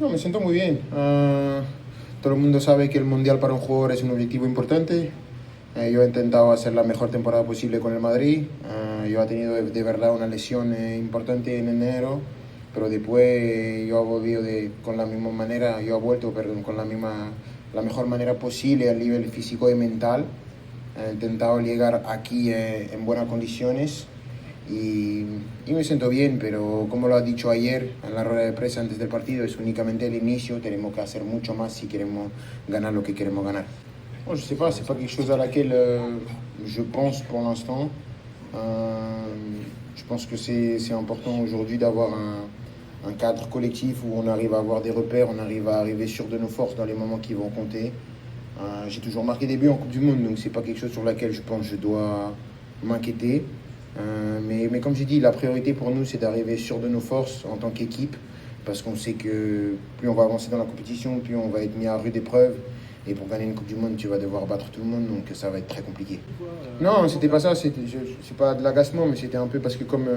No, me siento muy bien. Todo el mundo sabe que el Mundial para un jugador es un objetivo importante. Yo he intentado hacer la mejor temporada posible con el Madrid. Yo he tenido de verdad una lesión importante en enero, pero después yo he volvido con la misma manera, yo he vuelto, perdón, con la mejor manera posible a nivel físico y mental. He intentado llegar aquí en buenas condiciones y, y me siento bien, pero como lo ha dicho ayer en la rueda de prensa antes del partido, es únicamente el inicio, tenemos que hacer mucho más si queremos ganar lo que queremos ganar. Bon, je sais pas, c'est pas quelque chose à laquelle je pense pour l'instant. Je pense que c'est important aujourd'hui d'avoir un cadre collectif où on arrive à avoir des repères, on arrive à arriver sûr de nos forces dans les moments qui vont compter. J'ai toujours marqué des buts en Coupe du Monde, donc c'est pas quelque chose sur laquelle je pense que je dois m'inquiéter. Mais comme j'ai dit, la priorité pour nous, c'est d'arriver sûr de nos forces en tant qu'équipe, parce qu'on sait que plus on va avancer dans la compétition, plus on va être mis à rude épreuve. Et pour gagner une Coupe du Monde, tu vas devoir battre tout le monde, donc ça va être très compliqué. Non, c'était pas ça, c'est pas de l'agacement, mais c'était un peu parce que comme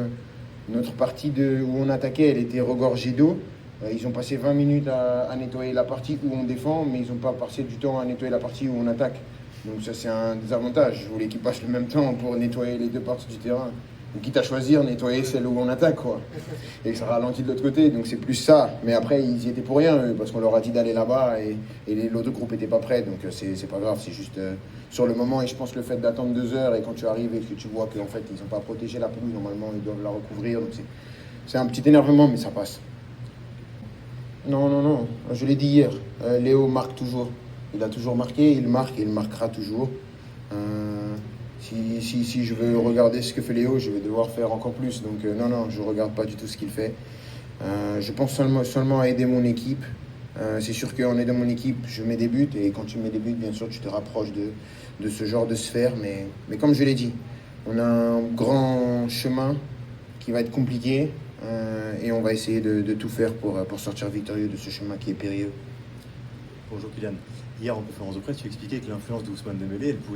notre partie où on attaquait, elle était regorgée d'eau, ils ont passé 20 minutes à nettoyer la partie où on défend, mais ils n'ont pas passé du temps à nettoyer la partie où on attaque. Donc ça c'est un désavantage. Je voulais qu'ils passent le même temps pour nettoyer les deux parties du terrain. Donc quitte à choisir, nettoyer celle où on attaque, quoi. Et ça ralentit de l'autre côté, donc c'est plus ça. Mais après, ils y étaient pour rien, eux, parce qu'on leur a dit d'aller là-bas et l'autre groupe n'était pas prêt, donc c'est pas grave, c'est juste sur le moment. Et je pense que le fait d'attendre 2 heures et quand tu arrives et que tu vois qu'en fait ils n'ont pas protégé la pelouse, normalement ils doivent la recouvrir, donc c'est un petit énervement, mais ça passe. Non, non, non, je l'ai dit hier, Léo marque toujours. Il a toujours marqué, il marque et il marquera toujours. Si je veux regarder ce que fait Léo, je vais devoir faire encore plus. Donc non, non, je ne regarde pas du tout ce qu'il fait. Je pense seulement à aider mon équipe. C'est sûr qu'en aidant mon équipe, je mets des buts. Et quand tu mets des buts, bien sûr, tu te rapproches de ce genre de sphère. Mais comme je l'ai dit, on a un grand chemin qui va être compliqué. Et on va essayer de tout faire pour sortir victorieux de ce chemin qui est périlleux. Bonjour Kylian. Hier en conférence de presse, tu expliquais que l'influence d'Ousmane Dembélé, elle pouvait